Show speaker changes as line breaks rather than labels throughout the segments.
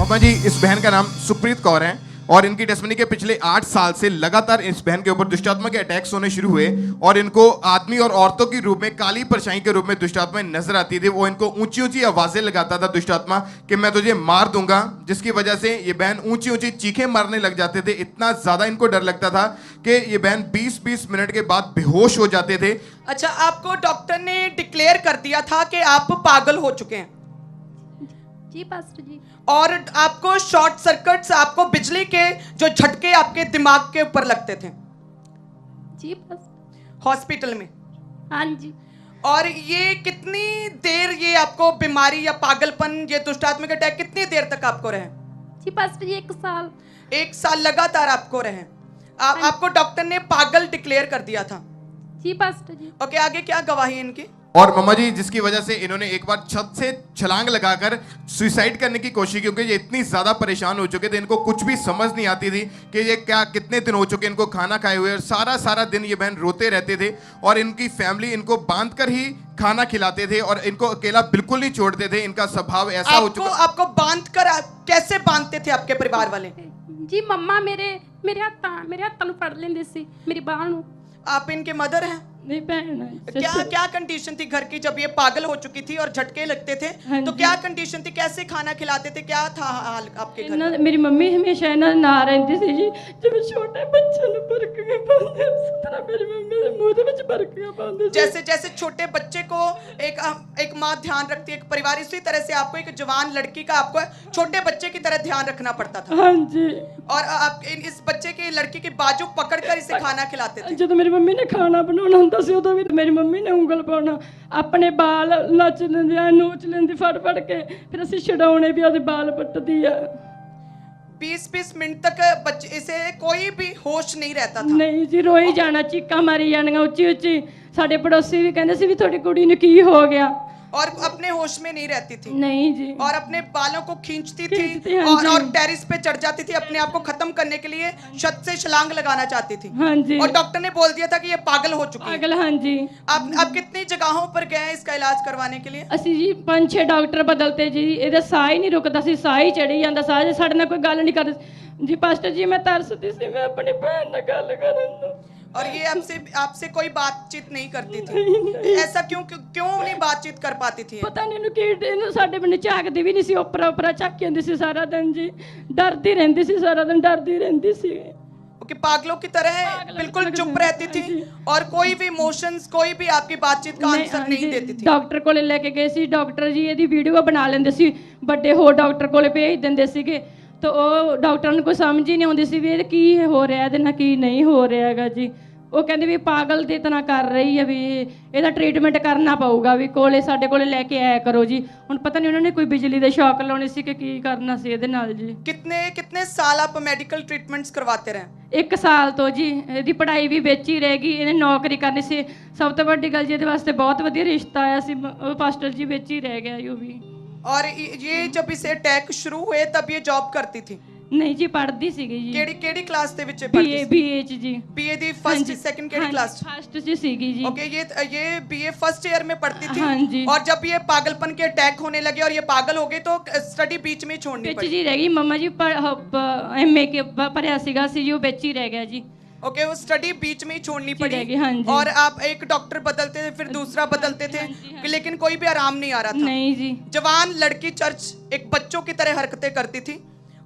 मम्मा जी, इस बहन का नाम सुप्रीत कौर है और इनकी टेस्टमनी के पिछले 8 साल से लगातार इस बहन के ऊपर दुष्टात्मा के अटैक्स होने शुरू हुए और इनको आदमी और औरतों के रूप में, काली परछाई के रूप में दुष्टात्मा नजर आती थी। वो इनको ऊंची ऊंची आवाजें लगाता था दुष्टात्मा कि मैं तुझे मार दूंगा, जिसकी वजह से ये बहन ऊंची ऊंची चीखें मारने लग जाते थे। इतना ज्यादा इनको डर लगता था कि ये बहन 20-20 मिनट के बाद बेहोश हो जाते थे।
अच्छा, आपको डॉक्टर ने डिक्लेयर कर दिया था कि आप पागल हो चुके हैं
जी पास्टर जी।
और आपको शॉर्ट सर्किट्स, आपको बिजली के जो झटके आपके दिमाग के ऊपर लगते थे
जी पास्टर।
हॉस्पिटल में।
हाँ जी।
और ये कितनी देर ये आपको बीमारी या पागलपन, ये दुष्टात्मिक अटैक कितनी देर तक आपको रहे?
जी पास्टर जी 1 साल।
1 साल लगातार आपको रहे। आपको डॉक्टर ने पागल डिक्लेयर कर दिया था।
जी पास्टर जी।
ओके, आगे क्या गवाही है इनकी?
और मम्मा जी, जिसकी वजह से इन्होंने एक बार छत से छलांग लगाकर सुसाइड करने की कोशिश की, क्योंकि ये इतनी ज्यादा परेशान हो चुके थे, इनको कुछ भी समझ नहीं आती थी कि ये क्या, कितने दिन हो चुके इनको खाना खाए हुए, और सारा दिन ये बहन रोते रहते थे और इनकी फैमिली इनको बांध कर ही खाना खिलाते थे और इनको अकेला बिल्कुल नहीं छोड़ते थे। इनका स्वभाव ऐसा हो चुका।
आपको बांध कर कैसे बांधते थे आपके परिवार वाले?
जी मम्मा मेरे हत्थों ਨੂੰ ਫੜ ਲੈਂਦੇ ਸੀ, ਮੇਰੀ ਬਾਹ ਨੂੰ।
आप इनके मदर हैं?
नहीं बहन है।
क्या कंडीशन थी घर की जब ये पागल हो चुकी थी और झटके लगते थे? तो क्या कंडीशन थी, कैसे खाना खिलाते थे, क्या था हाल आपके घर में?
मेरी मम्मी हमेशा इन्हां ना रहंदी सी जी। जब छोटे बच्चे ਨੂੰ ਬਰਕੀਆਂ ਪਾਉਂਦੇ ਉਸ ਤਰ੍ਹਾਂ ਮੇਰੀ ਮੰਮੀ ਦੇ ਮੂੰਹ ਦੇ ਵਿੱਚ ਬਰਕੀਆਂ ਪਾਉਂਦੇ ਸੀ।
जैसे छोटे बच्चे को एक माँ ध्यान रखती है, एक परिवार, इसी तरह से आपको एक जवान लड़की का आपको छोटे बच्चे की तरह ध्यान रखना पड़ता था।
हाँ जी।
और आप इस बच्चे की, लड़की की बाजू पकड़कर इसे खाना खिलाते थे।
ਜਦੋਂ ਮੇਰੀ ਮੰਮੀ ਨੇ ਖਾਣਾ ਬਣਾਉਣਾ ਹੁੰਦਾ ਸੀ ਉਦੋਂ ਵੀ ਮੇਰੀ ਮੰਮੀ ਨੇ ਉਂਗਲ ਪਾਉਣਾ, ਆਪਣੇ ਬਾਲ ਨੱਚ ਲੈਂਦੀ ਆ, ਨੋਚ ਲੈਂਦੀ ਫੜ ਕੇ, ਫਿਰ ਅਸੀਂ ਛਡਾਉਣੇ ਵੀ ਉਹਦੇ ਬਾਲ ਪੱਟਦੀ ਆ।
20-20 मिनट तक बच्चे, इसे कोई भी होश नहीं रहता था।
ਨਹੀਂ ਜੀ, ਰੋਈ ਜਾਣਾ, ਚੀਕਾਂ ਮਾਰੀ ਜਾਣੀਆਂ ਉੱਚੀ ਉੱਚੀ। ਸਾਡੇ ਪੜੋਸੀ ਵੀ ਕਹਿੰਦੇ ਸੀ ਵੀ ਤੁਹਾਡੀ ਕੁੜੀ ਨੂੰ ਕੀ ਹੋ ਗਿਆ।
और अपने होश में नहीं रहती थी।
नहीं जी।
और अपने बालों को खींचती थी
हाँ
और टेरिस पे चढ़ जाती थी, अपने आप को खत्म करने के लिए छत से छलांग लगाना चाहती थी।
हाँ जी।
और डॉक्टर ने बोल दिया था कि ये पागल हो चुकी है।
पागल, हाँ जी।
आप कितनी जगहों पर गए हैं इसका इलाज करवाने के लिए?
ਅਸੀਂ ਜੀ 5-6 ਡਾਕਟਰ ਬਦਲਤੇ ਜੀ, ਇਹਦਾ ਸਾਹ ਹੀ ਨਹੀਂ ਰੁਕਦਾ ਸੀ, ਸਾਹ ਹੀ ਚੜੀ ਜਾਂਦਾ, ਸਾਹ ਜੇ ਸਾਡੇ ਨਾਲ ਕੋਈ ਗੱਲ ਨਹੀਂ ਕਰਦੇ ਜੀ। ਪਾਸਟਰ ਜੀ ਮੈਂ ਤਰਸਦੀ ਸੀ, ਮੈਂ ਆਪਣੀ ਭੈਣ ਨਾਲ ਗੱਲ ਕਰਨ ਨੂੰ।
और ये आपसे कोई बातचीत नहीं करती थी? ऐसा क्यों नहीं बातचीत कर पाती थी?
ਪਤਾ ਨਹੀਂ ਇਹਨੂੰ ਕੀ, ਇਹਨੂੰ ਸਾਡੇ ਬੰਨੇ ਝਾਕਦੀ ਵੀ ਨਹੀਂ ਸੀ, ਉੱਪਰ ਝਾਕੀ ਜਾਂਦੀ ਸੀ ਸਾਰਾ ਦਿਨ ਜੀ। ਡਰਦੀ ਰਹਿੰਦੀ ਸੀ, ਸਾਰਾ ਦਿਨ ਡਰਦੀ ਰਹਿੰਦੀ ਸੀ।
ओके, पागलों की तरह बिल्कुल चुप रहती थी और कोई भी इमोशंस, कोई भी आपकी बातचीत का आंसर नहीं देती थी।
ਡਾਕਟਰ ਕੋਲੇ ਲੈ ਕੇ ਗਏ ਸੀ, ਡਾਕਟਰ ਜੀ ਇਹਦੀ ਵੀਡੀਓ ਬਣਾ ਲੈਂਦੇ ਸੀ, ਵੱਡੇ ਹੋਰ ਡਾਕਟਰ ਕੋਲੇ ਭੇਜ ਦਿੰਦੇ ਸੀਗੇ। ਤਾਂ ਉਹ ਡਾਕਟਰਾਂ ਨੂੰ ਕੋਈ ਸਮਝ ਹੀ ਨਹੀਂ ਆਉਂਦੀ ਸੀ ਵੀ ਇਹ ਕੀ ਹੋ ਰਿਹਾ, ਇਹਦੇ ਨਾਲ ਕੀ ਨਹੀਂ ਹੋ ਰਿਹਾ ਹੈਗਾ ਜੀ। ਉਹ ਕਹਿੰਦੇ ਵੀ ਪਾਗਲ ਦੀ ਤਰ੍ਹਾਂ ਕਰ ਰਹੀ ਹੈ, ਵੀ ਇਹਦਾ ਟ੍ਰੀਟਮੈਂਟ ਕਰਨਾ ਪਊਗਾ, ਵੀ ਸਾਡੇ ਕੋਲੇ ਲੈ ਕੇ ਆਇਆ ਕਰੋ ਜੀ। ਹੁਣ ਪਤਾ ਨਹੀਂ ਉਹਨਾਂ ਨੇ ਕੋਈ ਬਿਜਲੀ ਦੇ ਸ਼ੌਕ ਲਾਉਣੇ ਸੀ ਕਿ ਕੀ ਕਰਨਾ ਸੀ ਇਹਦੇ ਨਾਲ ਜੀ।
कितने साल आप मेडिकल ट्रीटमेंट्स करवाते रहे?
1 ਸਾਲ ਤੋਂ ਜੀ। ਇਹਦੀ ਪੜ੍ਹਾਈ ਵੀ ਵਿੱਚ ਹੀ ਰਹਿ ਗਈ, ਇਹਨੇ ਨੌਕਰੀ ਕਰਨੀ ਸੀ। ਸਭ ਤੋਂ ਵੱਡੀ ਗੱਲ ਜੀ, ਇਹਦੇ ਵਾਸਤੇ ਬਹੁਤ ਵਧੀਆ ਰਿਸ਼ਤਾ ਆਇਆ ਸੀ, ਉਹ ਪਾਸਟਰ ਜੀ ਵਿੱਚ ਹੀ ਰਹਿ ਗਿਆ ਉਹ ਵੀ।
और ये जब इसे अटैक शुरू हुए तब ये जॉब करती थी?
ਨਹੀਂ ਜੀ, ਪੜ੍ਹਦੀ ਸੀਗੀ ਜੀ।
ਕਿਹੜੀ ਕਲਾਸ ਦੇ ਵਿੱਚ
ਪੜ੍ਹਦੀ ਸੀ? BA ਚ ਜੀ।
BA ਦੀ ਫਸਟ सेकंड ਕਿਹੜੀ क्लास?
फर्स्ट ਚ ਸੀਗੀ ਜੀ।
ओके, ये BA फर्स्ट ईयर में पढ़ती थी।
हाँ जी।
और जब ये पागलपन के अटैक होने लगे और ये पागल हो गई तो स्टडी बीच में छोड़नी
ਵਿੱਚ
पड़ी?
ਜੀ ਰਹਿ ਗਈ ਮੰਮਾ ਜੀ। MA के ਭਰਿਆ ਸੀਗਾ ਸੀ ਜੀ, ਉਹ ਵਿੱਚ ਹੀ ਰਹਿ ਗਿਆ ਜੀ।
ओके, वो स्टडी बीच में ही छोड़नी पड़ी।
हाँ जी।
और आप एक डॉक्टर बदलते थे, फिर दूसरा बदलते थे, लेकिन कोई भी आराम नहीं आ रहा था।
नहीं जी।
जवान लड़की चर्च एक बच्चों की तरह हरकतें करती थी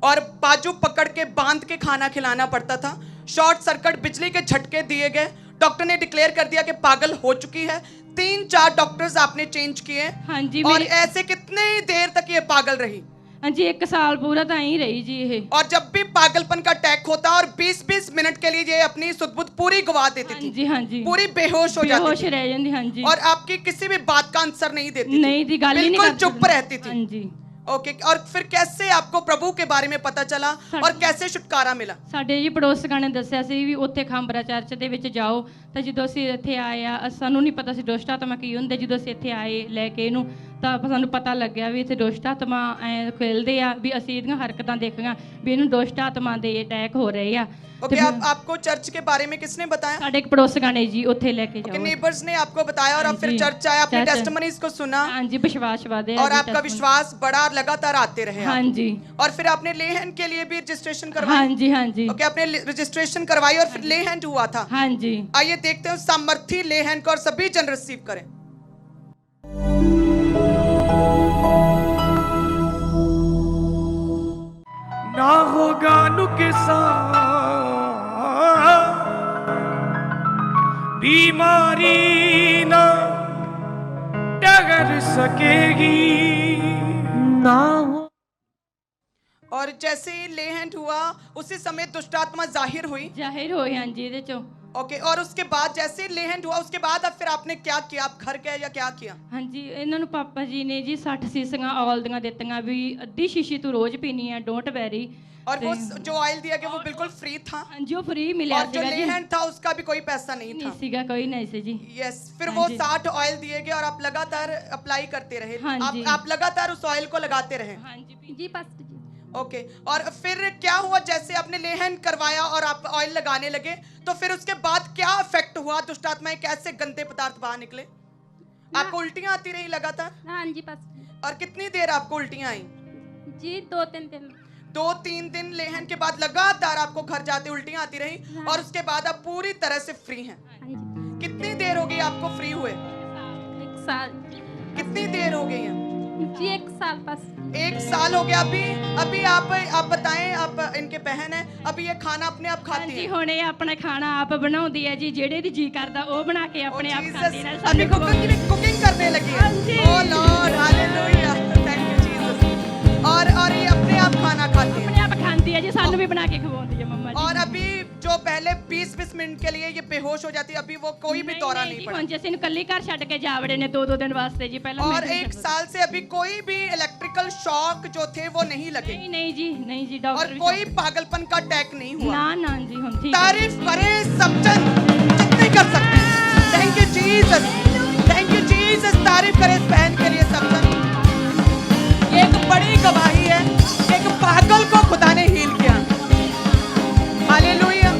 और बाजू पकड़ के बांध के खाना खिलाना पड़ता था। शॉर्ट सर्किट, बिजली के झटके दिए गए। डॉक्टर ने डिक्लेयर कर दिया कि पागल हो चुकी है। 3-4 डॉक्टर्स आपने चेंज किए।
हाँ जी।
और ऐसे कितने देर तक ये पागल रही?
हाँ जी, 1 साल पूरा तो यहीं रही जी ये।
और जब भी पागलपन का अटैक होता और 20-20 मिनट के लिए ये अपनी सुध-बुध पूरी गवा देती थी।
जी हाँ जी।
पूरी बेहोश हो जाती
बेहोश
थी
रह जाती। हाँ जी।
और आपकी किसी भी बात का आंसर नहीं देती थी।
नहीं थी, गाली नहीं
बिल्कुल
करती
चुप रहती थी।
हाँ जी।
ओके, और फिर कैसे आपको प्रभु के बारे में पता चला और कैसे छुटकारा मिला?
ਸਾਡੇ ਜੀ ਪੜੋਸੀਆਂ ਨੇ ਦੱਸਿਆ ਸੀ ਵੀ ਉੱਥੇ ਖਾਂਬਰਾ ਚਰਚ ਦੇ ਵਿੱਚ ਜਾਓ। ਤਾਂ ਜਦੋਂ ਅਸੀਂ ਇੱਥੇ ਆਏ ਆ, ਸਾਨੂੰ ਨਹੀਂ ਪਤਾ ਸੀ ਦੁਸ਼ਟ ਆਤਮਾ ਕੀ ਹੁੰਦੇ। ਜਦੋਂ ਅਸੀਂ ਇੱਥੇ ਆਏ ਲੈ ਕੇ ਇਹਨੂੰ, ਤਾਂ ਸਾਨੂੰ ਪਤਾ ਲੱਗਿਆ ਵੀ ਇੱਥੇ ਦੁਸ਼ਟ ਆਤਮਾ ਐ ਖੇਲਦੇ ਆ ਵੀ ਅਸੀਂ ਇਹਦੀਆਂ ਹਰਕਤਾਂ ਦੇਖੀਆਂ ਵੀ ਇਹਨੂੰ ਦੁਸ਼ਟ ਆਤਮਾ ਦੇ ਅਟੈਕ ਹੋ ਰਹੇ ਆ
ओके, आपको चर्च के बारे में किसने बताया?
ਸਾਡੇ ਇੱਕ ਪੜੋਸੀਆਂ ਨੇ ਜੀ ਉੱਥੇ ਲੈ ਕੇ
ओके,
ਜਾਓ
नेबर्स ने आपको बताया और आप फिर
जी,
चर्च आए, आपने
चर्च।
टेस्टिमनीज को सुना
ਹਾਂਜੀ ਵਿਸ਼ਵਾਸ ਵਧਿਆ
और
जी,
आपका
testimony।
विश्वास बढ़ा और लगातार आते रहे आप।
ਹਾਂਜੀ
और फिर आपने ले हैंड के लिए भी रजिस्ट्रेशन करवाई?
ਹਾਂਜੀ ਹਾਂਜੀ
ओके, आपने रजिस्ट्रेशन करवाई और फिर ले हैंड हुआ था।
ਹਾਂਜੀ
आइए देखते हैं उस सामर्थी ले हैंड को और सभी जन रिसीव करें।
ना होगा नुकसान, बीमारी ना डगर सकेगी, ना हो।
और जैसे ही ले हैंड हुआ उसी समय दुष्टात्मा जाहिर हुई।
ਜ਼ਾਹਿਰ ਹੋਏ ਹਾਂਜੀ ਇਹਦੇ ਚੋਂ
ओके, और उसके बाद जैसे ही ले हैंड हुआ उसके बाद अब फिर आपने क्या किया? आप घर गए या क्या किया?
ਹਾਂਜੀ ਇਹਨਾਂ ਨੂੰ ਪਾਪਾ ਜੀ ਨੇ ਜੀ 60 ਸੀਸੀਆਂ ਆਇਲ ਦੀਆਂ ਦਿੱਤੀਆਂ ਵੀ ਅੱਧੀ ਸ਼ੀਸ਼ੀ ਤੂੰ ਰੋਜ਼ ਪੀਣੀ ਆ ਡੋਂਟ ਵੈਰੀ
और वो जो ऑयल दिया गया वो बिल्कुल फ्री था
ਹਾਂਜੀ ਉਹ ਫ੍ਰੀ ਮਿਲਿਆ
और जो
ਸੀਗਾ
ले
ਜੀ
हैंड था उसका भी कोई पैसा नहीं
ਨਹੀਂ
था।
ਸੀਗਾ ਕੋਈ ਨਹੀਂ ਸੀ ਜੀ
यस, फिर
हाँ
वो
जी।
60 ऑयल दिए गए और आप लगातार अप्लाई करते रहे।
हाँ जी।
आप लगातार उस ऑयल को लगाते रहे।
ਹਾਂਜੀ ਜੀ ਪਾਸਟਰ ਜੀ
ओके, और फिर क्या हुआ? जैसे आपने ले हैंड करवाया और आप ऑयल लगाने लगे तो फिर उसके बाद क्या इफेक्ट हुआ? दुष्टात्माएं कैसे गंदे पदार्थ बाहर निकले? आपको उल्टियां आती रही लगातार?
हाँ जी पास्टर
और कितनी देर आपको उल्टियां आई?
जी 2-3 दिन
2-3 दिन लेहन के बाद लगातार आपको घर जाते उल्टियां आती रही
हाँ।
और उसके बाद आप पूरी तरह से फ्री हैं।
हाँ जी
कितनी देर हो गई आपको फ्री हुए?
1 साल
कितनी देर हो गई है?
जी 1 साल पास्टर
1 साल हो गया। अभी आप बताएं, आप इनके बहन हैं, अभी ये खाना अपने आप खाती
ਹਾਂਜੀ
हैं?
ਹੁਣ ਇਹ ਆਪਣਾ ਖਾਣਾ ਆਪ ਬਣਾਉਂਦੀ ਹੈ ਜੀ ਜਿਹੜੇ ਦੀ ਜੀ ਕਰਦਾ ਉਹ ਬਣਾ ਕੇ ਆਪਣੇ
Oh,
ਆਪ
Jesus,
ਖਾਂਦੀ ਹੈ
अभी कुकिंग करने लगी है।
हाँ जी।
Oh Lord, hallelujah, thank you Jesus। और ये अपने आप खाना खाती है।
ਆਪਣੇ ਆਪ ਖਾਂਦੀ ਹੈ ਜੀ ਸਾਨੂੰ ਵੀ ਬਣਾ ਕੇ ਖਵਾਉਂਦੀ ਹੈ ਮੰਮਾ ਜੀ
और अभी जो पहले 20-20 मिनट के लिए ये बेहोश हो जाती है, अभी वो कोई भी दौरा नहीं
ਜੀ,
पड़ा।
ਹੁਣ ਜਿਵੇਂ ਕੱਲੀ ਘਰ ਛੱਡ ਕੇ ਜਾਵੜੇ ਨੇ 2-2 ਦਿਨ ਵਾਸਤੇ ਜੀ ਪਹਿਲਾਂ
और
ਮੈਂ
1 साल से अभी कोई भी इलेक्ट्रिकल शॉक जो थे वो नहीं लगे
ਨਹੀਂ ਨਹੀਂ जी नहीं जी
और
डॉक्टर भी
कोई पागलपन का अटैक नहीं हुआ।
ना ना जी हम ठीक है।
तारीफ करें सब जन जितने कर सकते हैं। Thank you Jesus, thank you Jesus. तारीफ करें इस बहन के लिए सब जन। ये एक बड़ी गवाही है, एक पागल को खुदा ने हील किया। हालेलुया,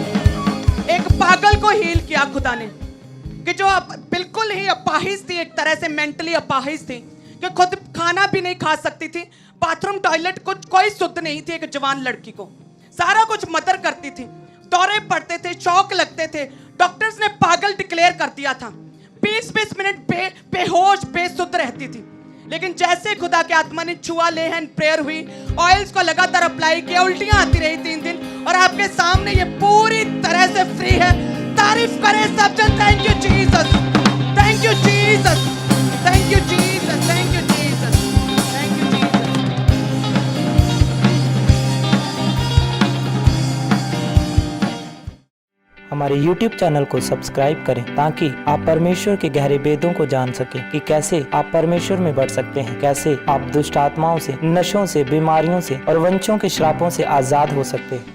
एक पागल को हील किया खुदा ने कि जो बिल्कुल ही अपाहिज थी, एक तरह से मेंटली अपाहिज थी कि खुद खाना भी नहीं खा सकती थी, बाथरूम टॉयलेट कुछ कोई शुद्ध नहीं थी। एक जवान लड़की को सारा कुछ मदर करती थी, दौरे पड़ते थे, शौक लगते थे, डॉक्टर्स ने पागल डिक्लेयर कर दिया था। 20-20 मिनट बेहोश बेसुध रहती थी, लेकिन जैसे खुदा के आत्मा ने छुआ, ले हैंड प्रेयर हुई, ऑयल्स को लगातार अप्लाई किया, उल्टियां आती रही 3 दिन और आपके सामने ये पूरी तरह से फ्री है। तारीफ करें सब जन। Thank you Jesus, thank you Jesus, thank you Jesus, thank you Jesus, thank you Jesus.
हमारे YouTube चैनल को सब्सक्राइब करें ताकि आप परमेश्वर के गहरे भेदों को जान सकें कि कैसे आप परमेश्वर में बढ़ सकते हैं, कैसे आप दुष्ट आत्माओं से, नशों से, बीमारियों से और वंशों के श्रापों से आजाद हो सकते हैं।